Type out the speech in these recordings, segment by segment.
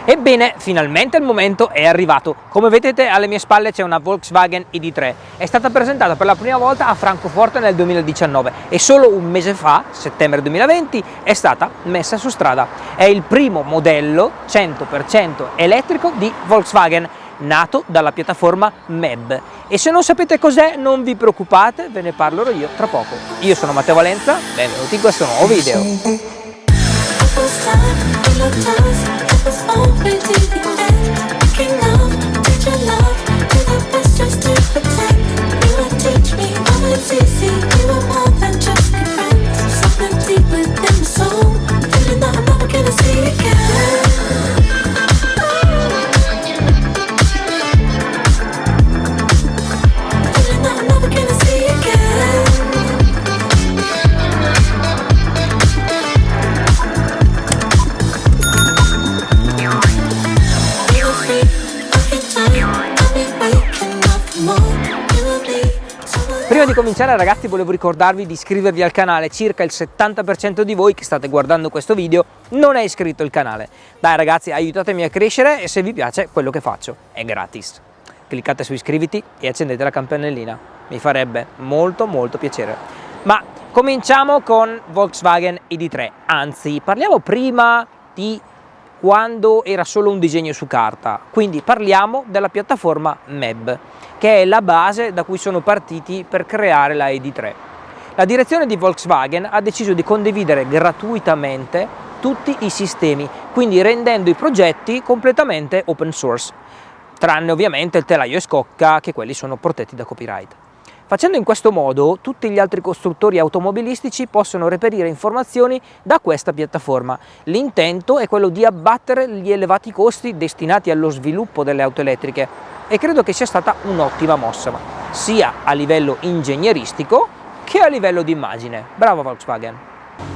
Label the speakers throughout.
Speaker 1: Ebbene, finalmente il momento è arrivato. Come vedete alle mie spalle c'è una Volkswagen ID3. È stata presentata per la prima volta a Francoforte nel 2019 e solo un mese fa, settembre 2020, è stata messa su strada. È il primo modello 100% elettrico di Volkswagen, nato dalla piattaforma MEB. E se non sapete cos'è, non vi preoccupate, ve ne parlerò io tra poco. Io sono Matteo Valenza, benvenuti in questo nuovo video. Prima di cominciare ragazzi volevo ricordarvi di iscrivervi al canale. Circa il 70% di voi che state guardando questo video non è iscritto al canale. Dai ragazzi, aiutatemi a crescere e se vi piace quello che faccio è gratis. Cliccate su iscriviti e accendete la campanellina, mi farebbe molto piacere. Ma cominciamo con Volkswagen ID3, anzi parliamo prima di quando era solo un disegno su carta, quindi parliamo della piattaforma MEB, che è la base da cui sono partiti per creare la ID3. La direzione di Volkswagen ha deciso di condividere gratuitamente tutti i sistemi, quindi rendendo i progetti completamente open source, tranne ovviamente il telaio e scocca, che quelli sono protetti da copyright. Facendo in questo modo, tutti gli altri costruttori automobilistici possono reperire informazioni da questa piattaforma. L'intento è quello di abbattere gli elevati costi destinati allo sviluppo delle auto elettriche e credo che sia stata un'ottima mossa, sia a livello ingegneristico che a livello di immagine. Bravo Volkswagen!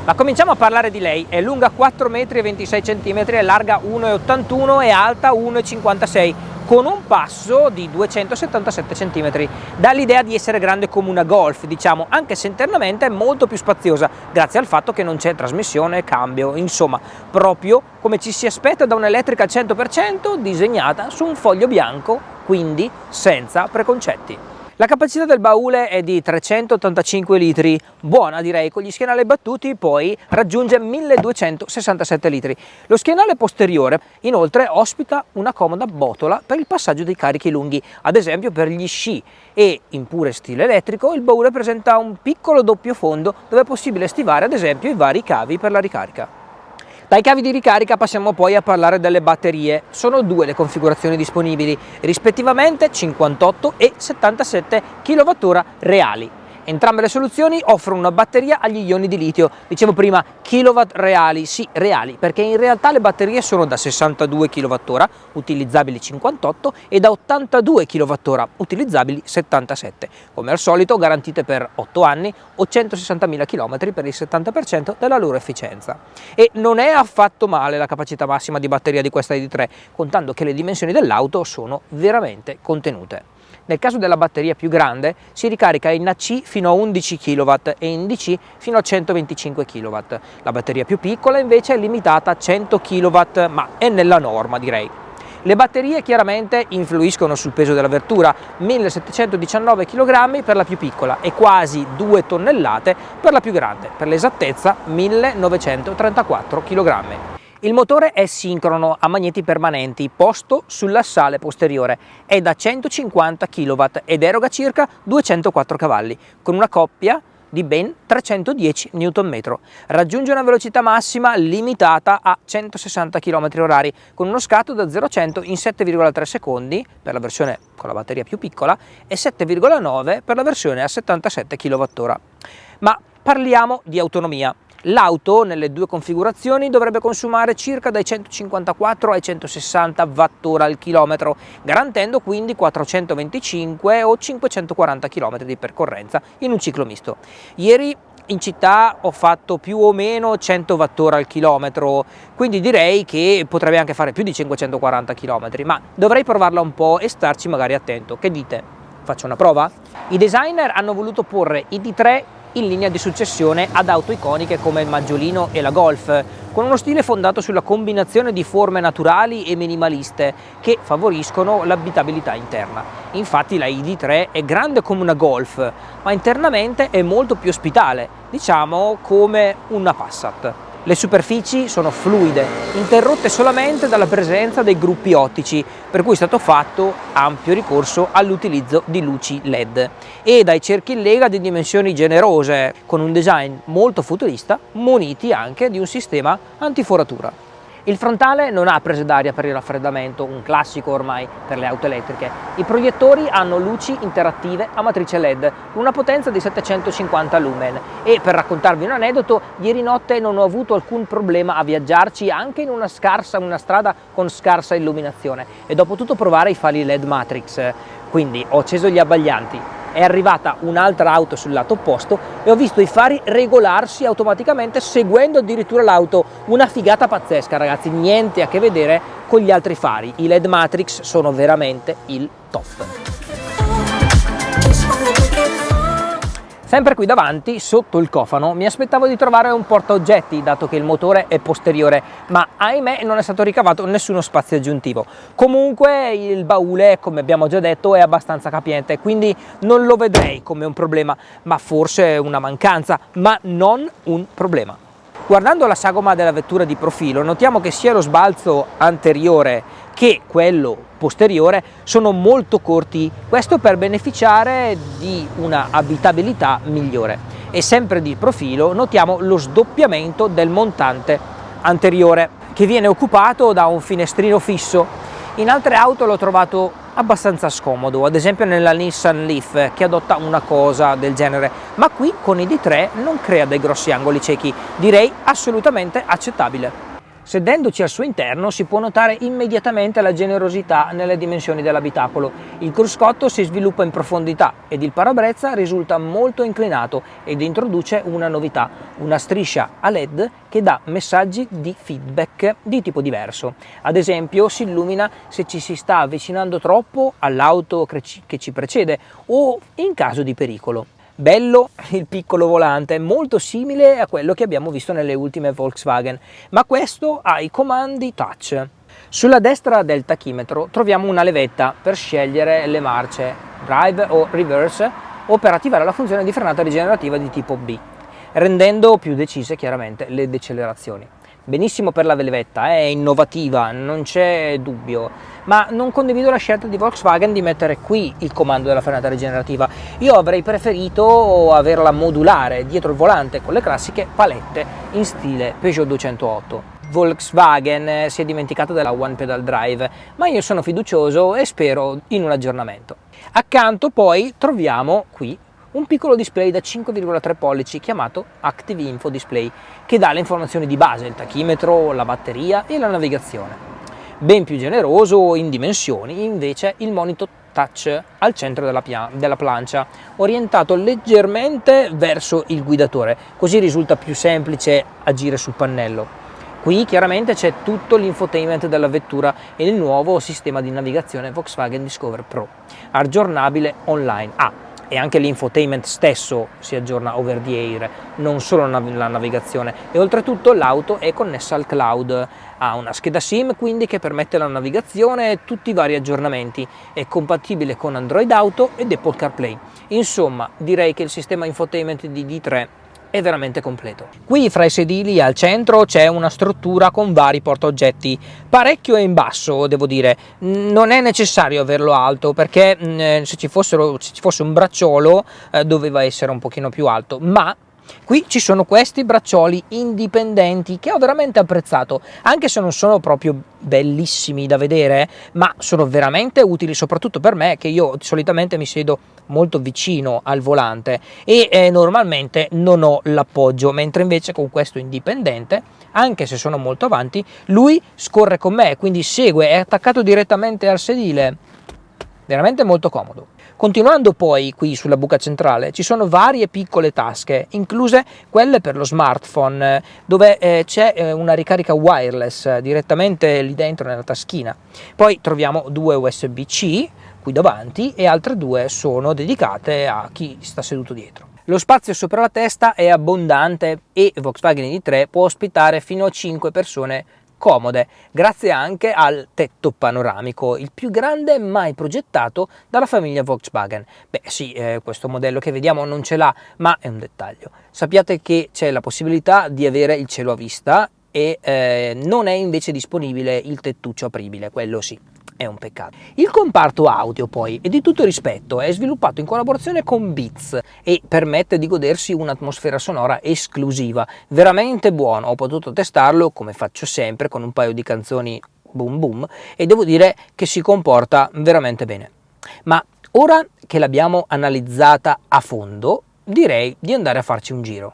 Speaker 1: Ma cominciamo a parlare di lei. È lunga 4,26 m, è larga 1,81 m e alta 1,56 m, con un passo di 277 cm. Dà l'idea di essere grande come una Golf, diciamo, anche se internamente è molto più spaziosa, grazie al fatto che non c'è trasmissione, cambio, insomma, proprio come ci si aspetta da un'elettrica al 100% disegnata su un foglio bianco, quindi senza preconcetti. La capacità del baule è di 385 litri, buona direi, con gli schienali battuti poi raggiunge 1267 litri. Lo schienale posteriore inoltre ospita una comoda botola per il passaggio dei carichi lunghi, ad esempio per gli sci, e in pure stile elettrico il baule presenta un piccolo doppio fondo dove è possibile stivare ad esempio i vari cavi per la ricarica. Dai cavi di ricarica passiamo poi a parlare delle batterie. Sono due le configurazioni disponibili, rispettivamente 58 e 77 kWh reali. Entrambe le soluzioni offrono una batteria agli ioni di litio. Dicevo prima kilowatt reali, sì reali, perché in realtà le batterie sono da 62 kWh, utilizzabili 58, e da 82 kWh, utilizzabili 77. Come al solito garantite per 8 anni o 160.000 km per il 70% della loro efficienza. E non è affatto male la capacità massima di batteria di questa ID3, contando che le dimensioni dell'auto sono veramente contenute. Nel caso della batteria più grande si ricarica in AC fino a 11 kW e in DC fino a 125 kW. La batteria più piccola invece è limitata a 100 kW, ma è nella norma direi. Le batterie chiaramente influiscono sul peso della vettura, 1719 kg per la più piccola e quasi 2 tonnellate per la più grande, per l'esattezza 1934 kg. Il motore è sincrono a magneti permanenti, posto sull'assale posteriore, è da 150 kW ed eroga circa 204 cavalli, con una coppia di ben 310 Nm. Raggiunge una velocità massima limitata a 160 km/h, con uno scatto da 0 a 100 in 7,3 secondi per la versione con la batteria più piccola e 7,9 per la versione a 77 kWh. Ma parliamo di autonomia. L'auto nelle due configurazioni dovrebbe consumare circa dai 154 ai 160 Wh al chilometro, garantendo quindi 425 o 540 km di percorrenza in un ciclo misto. Ieri in città ho fatto più o meno 100 Wh al chilometro, quindi direi che potrebbe anche fare più di 540 km, ma dovrei provarla un po' e starci magari attento. Che dite? Faccio una prova? I designer hanno voluto porre ID3 in linea di successione ad auto iconiche come il Maggiolino e la Golf, con uno stile fondato sulla combinazione di forme naturali e minimaliste che favoriscono l'abitabilità interna. Infatti la ID3 è grande come una Golf, ma internamente è molto più ospitale, diciamo come una Passat. Le superfici sono fluide, interrotte solamente dalla presenza dei gruppi ottici, per cui è stato fatto ampio ricorso all'utilizzo di luci LED, e dai cerchi in lega di dimensioni generose, con un design molto futurista, muniti anche di un sistema antiforatura. Il frontale non ha prese d'aria per il raffreddamento, un classico ormai per le auto elettriche. I proiettori hanno luci interattive a matrice LED, con una potenza di 750 lumen, e per raccontarvi un aneddoto, ieri notte non ho avuto alcun problema a viaggiarci anche in una strada con scarsa illuminazione, e dopo tutto provare i fari LED Matrix. Quindi ho acceso gli abbaglianti, è arrivata un'altra auto sul lato opposto e ho visto i fari regolarsi automaticamente seguendo addirittura l'auto. Una figata pazzesca, ragazzi, niente a che vedere con gli altri fari. I LED Matrix sono veramente il top. Sempre qui davanti, sotto il cofano, mi aspettavo di trovare un portaoggetti, dato che il motore è posteriore, ma ahimè non è stato ricavato nessuno spazio aggiuntivo. Comunque il baule, come abbiamo già detto, è abbastanza capiente, quindi non lo vedrei come un problema, ma forse una mancanza, ma non un problema. Guardando la sagoma della vettura di profilo, notiamo che sia lo sbalzo anteriore che quello posteriore sono molto corti, questo per beneficiare di una abitabilità migliore. E sempre di profilo notiamo lo sdoppiamento del montante anteriore, che viene occupato da un finestrino fisso. In altre auto l'ho trovato abbastanza scomodo, ad esempio nella Nissan Leaf, che adotta una cosa del genere, ma qui con i D3 non crea dei grossi angoli ciechi, direi assolutamente accettabile. Sedendoci al suo interno si può notare immediatamente la generosità nelle dimensioni dell'abitacolo. Il cruscotto si sviluppa in profondità ed il parabrezza risulta molto inclinato ed introduce una novità, una striscia a LED che dà messaggi di feedback di tipo diverso. Ad esempio si illumina se ci si sta avvicinando troppo all'auto che ci precede o in caso di pericolo. Bello il piccolo volante, molto simile a quello che abbiamo visto nelle ultime Volkswagen, ma questo ha i comandi touch. Sulla destra del tachimetro troviamo una levetta per scegliere le marce drive o reverse o per attivare la funzione di frenata rigenerativa di tipo B, rendendo più decise chiaramente le decelerazioni. Benissimo per la levetta, è innovativa, non c'è dubbio, ma non condivido la scelta di Volkswagen di mettere qui il comando della frenata rigenerativa. Io avrei preferito averla modulare dietro il volante con le classiche palette in stile Peugeot 208. Volkswagen si è dimenticata della One Pedal Drive, ma io sono fiducioso e spero in un aggiornamento. Accanto poi troviamo qui un piccolo display da 5,3 pollici chiamato Active Info Display, che dà le informazioni di base, il tachimetro, la batteria e la navigazione. Ben più generoso in dimensioni invece il monitor touch al centro della plancia, orientato leggermente verso il guidatore, così risulta più semplice agire sul pannello. Qui chiaramente c'è tutto l'infotainment della vettura e il nuovo sistema di navigazione Volkswagen Discover Pro, aggiornabile online. E anche l'infotainment stesso si aggiorna over the air, non solo la navigazione, e oltretutto l'auto è connessa al cloud, ha una scheda SIM quindi che permette la navigazione e tutti i vari aggiornamenti, è compatibile con Android Auto ed Apple CarPlay. Insomma, direi che il sistema infotainment di D3 è veramente completo. Qui fra i sedili al centro c'è una struttura con vari portaoggetti, parecchio in basso devo dire, non è necessario averlo alto perché se ci fosse un bracciolo doveva essere un pochino più alto, ma qui ci sono questi braccioli indipendenti che ho veramente apprezzato, anche se non sono proprio bellissimi da vedere, ma sono veramente utili soprattutto per me, che io solitamente mi siedo molto vicino al volante e normalmente non ho l'appoggio, mentre invece con questo indipendente, anche se sono molto avanti, lui scorre con me, quindi segue, è attaccato direttamente al sedile, veramente molto comodo. Continuando poi qui sulla buca centrale ci sono varie piccole tasche, incluse quelle per lo smartphone, dove c'è una ricarica wireless direttamente lì dentro nella taschina. Poi troviamo due USB-C qui davanti e altre due sono dedicate a chi sta seduto dietro. Lo spazio sopra la testa è abbondante e Volkswagen ID3 può ospitare fino a 5 persone comode, grazie anche al tetto panoramico, il più grande mai progettato dalla famiglia Volkswagen. Beh sì, questo modello che vediamo non ce l'ha, ma è un dettaglio. Sappiate che c'è la possibilità di avere il cielo a vista e non è invece disponibile il tettuccio apribile, quello sì. È un peccato. Il comparto audio poi è di tutto rispetto, è sviluppato in collaborazione con Beats e permette di godersi un'atmosfera sonora esclusiva, veramente buono. Ho potuto testarlo come faccio sempre con un paio di canzoni boom boom e devo dire che si comporta veramente bene. Ma ora che l'abbiamo analizzata a fondo, direi di andare a farci un giro.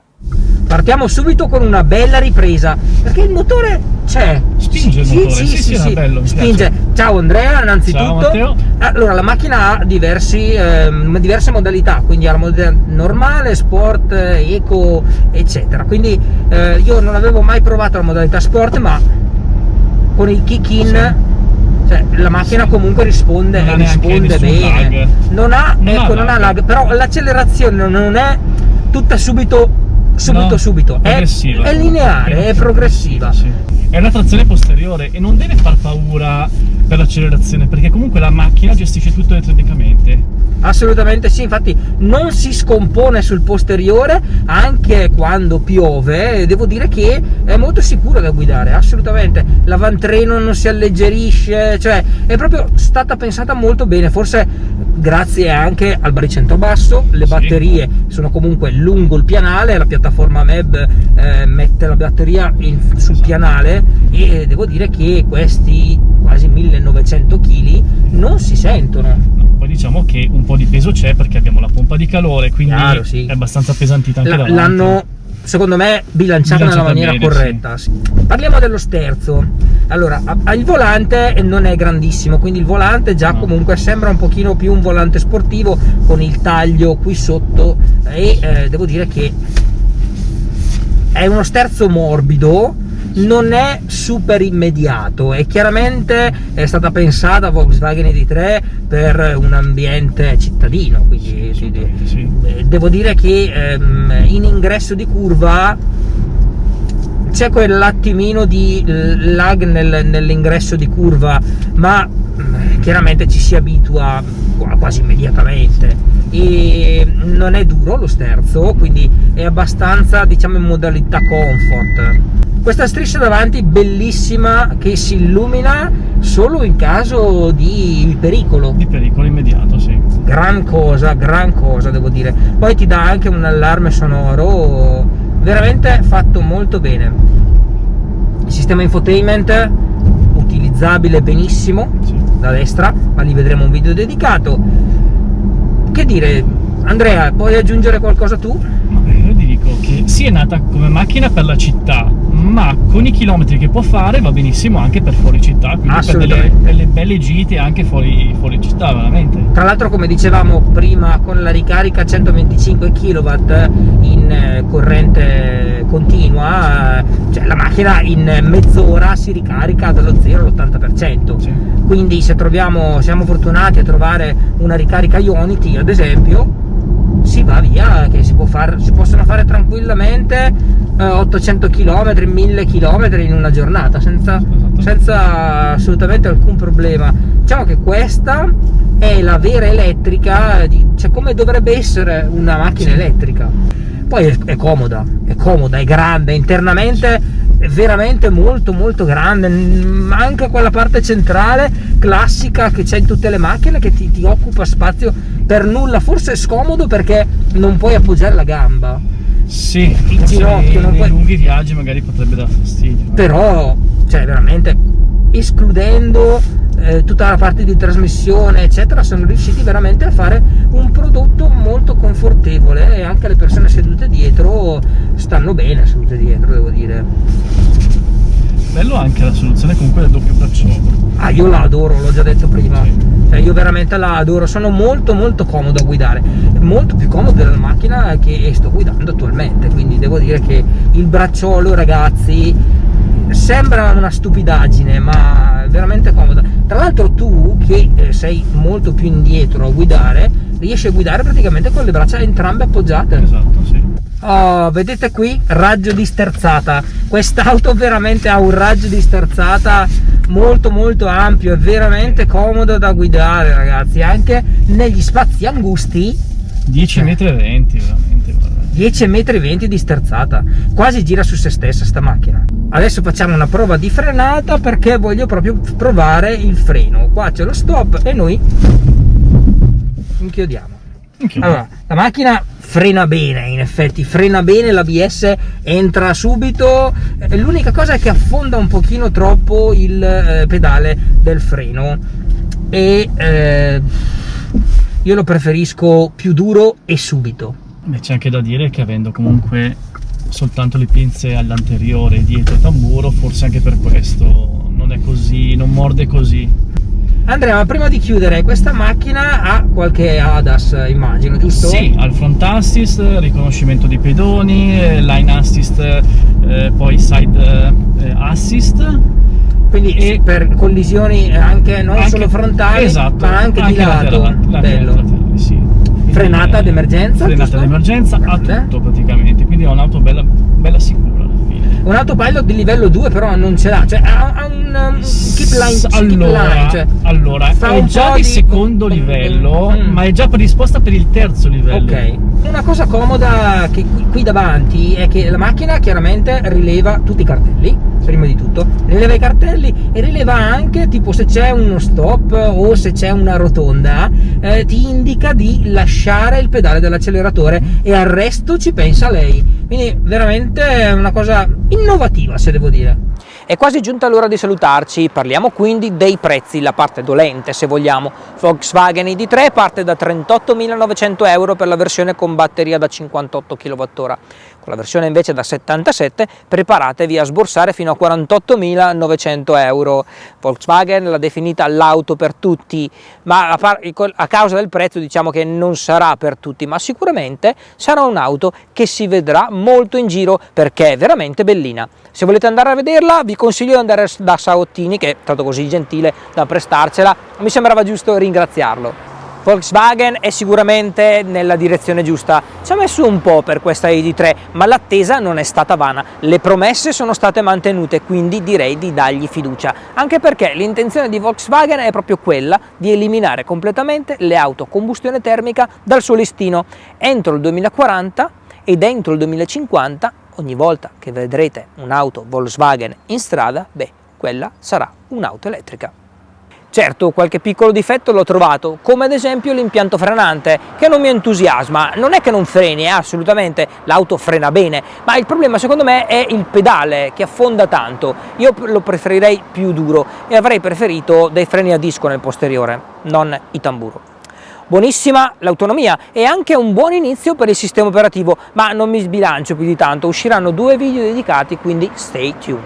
Speaker 1: Partiamo subito con una bella ripresa, perché il motore c'è.
Speaker 2: Spinge il motore, sì, bello,
Speaker 1: spinge. Ciao Andrea, innanzitutto.
Speaker 2: Ciao Matteo.
Speaker 1: Allora, la macchina ha diverse modalità, quindi ha la modalità normale, sport, eco, eccetera. Quindi io non avevo mai provato la modalità sport, ma con il kick-in cioè, la macchina comunque risponde bene. Non ha lag, però l'accelerazione non è tutta subito. È lineare, è progressiva.
Speaker 2: Sì. È una trazione posteriore e non deve far paura per l'accelerazione, perché comunque la macchina gestisce tutto elettronicamente.
Speaker 1: Assolutamente sì, infatti non si scompone sul posteriore anche quando piove. Devo dire che è molto sicura da guidare, assolutamente. L'avantreno non si alleggerisce, cioè è proprio stata pensata molto bene, forse grazie anche al baricentro basso. Le batterie sono comunque lungo il pianale, la piattaforma MEB mette la batteria sul pianale e devo dire che questi quasi 1900 kg non si sentono.
Speaker 2: Poi diciamo che un po' di peso c'è perché abbiamo la pompa di calore, quindi è abbastanza pesantita anche davanti.
Speaker 1: L'hanno secondo me bilanciata nella maniera bene, corretta. Sì. Parliamo dello sterzo. Allora, il volante non è grandissimo, quindi il volante già comunque sembra un pochino più un volante sportivo con il taglio qui sotto e devo dire che è uno sterzo morbido, non è super immediato e chiaramente è stata pensata Volkswagen ID3 per un ambiente cittadino, quindi devo dire che in ingresso di curva c'è quell'attimino di lag nell'ingresso di curva, ma chiaramente ci si abitua quasi immediatamente e non è duro lo sterzo, quindi è abbastanza, diciamo, in modalità comfort. Questa striscia davanti bellissima che si illumina solo in caso di pericolo.
Speaker 2: Di pericolo immediato, sì.
Speaker 1: Gran cosa devo dire. Poi ti dà anche un allarme sonoro, veramente fatto molto bene. Il sistema infotainment utilizzabile benissimo da destra, ma lì vedremo un video dedicato. Che dire, Andrea, puoi aggiungere qualcosa tu?
Speaker 2: Io ti dico che sì, è nata come macchina per la città, ma con i chilometri che può fare va benissimo anche per fuori città, quindi per delle belle gite anche fuori città, veramente.
Speaker 1: Tra l'altro, come dicevamo prima, con la ricarica 125 kW in corrente continua, cioè la macchina in mezz'ora si ricarica dallo 0 all'80%.
Speaker 2: Sì.
Speaker 1: Quindi se siamo fortunati a trovare una ricarica Ionity, ad esempio, si va via, che si possono fare tranquillamente 800 km, 1000 km in una giornata senza assolutamente alcun problema. Diciamo che questa è la vera elettrica, cioè come dovrebbe essere una macchina elettrica. Poi è comoda, è grande, internamente è veramente molto grande, anche quella parte centrale classica che c'è in tutte le macchine che ti occupa spazio per nulla. Forse è scomodo perché non puoi appoggiare la gamba.
Speaker 2: Sì,
Speaker 1: il ginocchio non puoi...
Speaker 2: lunghi viaggi magari potrebbe dar fastidio.
Speaker 1: Però, cioè veramente, escludendo tutta la parte di trasmissione eccetera, sono riusciti veramente a fare un prodotto molto confortevole e anche le persone sedute dietro stanno bene sedute dietro, devo dire.
Speaker 2: Bello anche la soluzione comunque del doppio bracciolo.
Speaker 1: Io la adoro, l'ho già detto prima. Cioè, io veramente la adoro, sono molto comodo a guidare, molto più comodo della macchina che sto guidando attualmente, quindi devo dire che il bracciolo, ragazzi, sembra una stupidaggine, ma è veramente comoda. Tra Tra l'altro tu che sei molto più indietro a guidare, riesci a guidare praticamente con le braccia entrambe appoggiate.
Speaker 2: Esatto, sì.
Speaker 1: Oh, vedete qui, raggio di sterzata. Quest'auto veramente ha un raggio di sterzata molto molto ampio, è veramente comodo da guidare, ragazzi, anche negli spazi angusti.
Speaker 2: 10,20 metri, veramente, guarda.
Speaker 1: 10,20 metri di sterzata, quasi gira su se stessa sta macchina. Adesso facciamo una prova di frenata perché voglio proprio provare il freno. Qua c'è lo stop e noi inchiodiamo. Allora, la macchina frena bene, in effetti frena bene, l'ABS entra subito, l'unica cosa è che affonda un pochino troppo il pedale del freno e io lo preferisco più duro e subito.
Speaker 2: Beh, c'è anche da dire che avendo comunque soltanto le pinze all'anteriore dietro il tamburo, forse anche per questo non è così, non morde così.
Speaker 1: Andrea, ma prima di chiudere, questa macchina ha qualche ADAS, immagino, giusto?
Speaker 2: Sì, ha il front assist, riconoscimento di pedoni, line assist, poi side assist.
Speaker 1: Quindi per collisioni anche non
Speaker 2: anche,
Speaker 1: solo frontali,
Speaker 2: esatto,
Speaker 1: ma anche di lato. Bello.
Speaker 2: Laterali, sì.
Speaker 1: Frenata d'emergenza?
Speaker 2: Frenata d'emergenza, ha tutto praticamente, quindi è un'auto bella sicura alla fine.
Speaker 1: Un autopilot di livello 2 però non ce l'ha, cioè ha un keep line,
Speaker 2: allora è già di secondo livello, ma è già predisposta per il terzo livello.
Speaker 1: Ok, una cosa comoda che qui davanti è che la macchina chiaramente rileva tutti i cartelli, prima di tutto, rileva i cartelli e rileva anche tipo se c'è uno stop o se c'è una rotonda, ti indica di lasciare il pedale dell'acceleratore e al resto ci pensa lei, quindi veramente è una cosa innovativa, se devo dire. È quasi giunta l'ora di salutarci, parliamo quindi dei prezzi, la parte dolente se vogliamo. Volkswagen ID3 parte da 38.900 euro per la versione con batteria da 58 kWh, con la versione invece da 77 preparatevi a sborsare fino a 48.900 euro. Volkswagen l'ha definita l'auto per tutti, ma a causa del prezzo diciamo che non sarà per tutti, ma sicuramente sarà un'auto che si vedrà molto in giro perché è veramente bellina. Se volete andare a vederla vi consiglio di andare da Saottini, che è stato così gentile da prestarcela, mi sembrava giusto ringraziarlo. Volkswagen è sicuramente nella direzione giusta, ci ha messo un po' per questa ID3, ma l'attesa non è stata vana, le promesse sono state mantenute, quindi direi di dargli fiducia, anche perché l'intenzione di Volkswagen è proprio quella di eliminare completamente le auto a combustione termica dal suo listino entro il 2040 ed entro il 2050. Ogni volta che vedrete un'auto Volkswagen in strada, beh, quella sarà un'auto elettrica. Certo, qualche piccolo difetto l'ho trovato, come ad esempio l'impianto frenante, che non mi entusiasma. Non è che non freni, assolutamente, l'auto frena bene, ma il problema secondo me è il pedale che affonda tanto. Io lo preferirei più duro e avrei preferito dei freni a disco nel posteriore, non i tamburo. Buonissima l'autonomia e anche un buon inizio per il sistema operativo, ma non mi sbilancio più di tanto, usciranno 2 video dedicati, quindi stay tuned.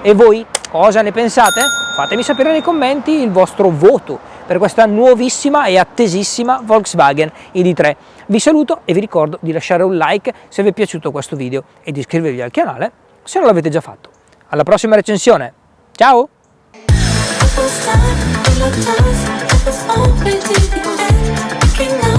Speaker 1: E voi cosa ne pensate? Fatemi sapere nei commenti il vostro voto per questa nuovissima e attesissima Volkswagen ID3. Vi saluto e vi ricordo di lasciare un like se vi è piaciuto questo video e di iscrivervi al canale se non l'avete già fatto. Alla prossima recensione, ciao!
Speaker 3: Looking up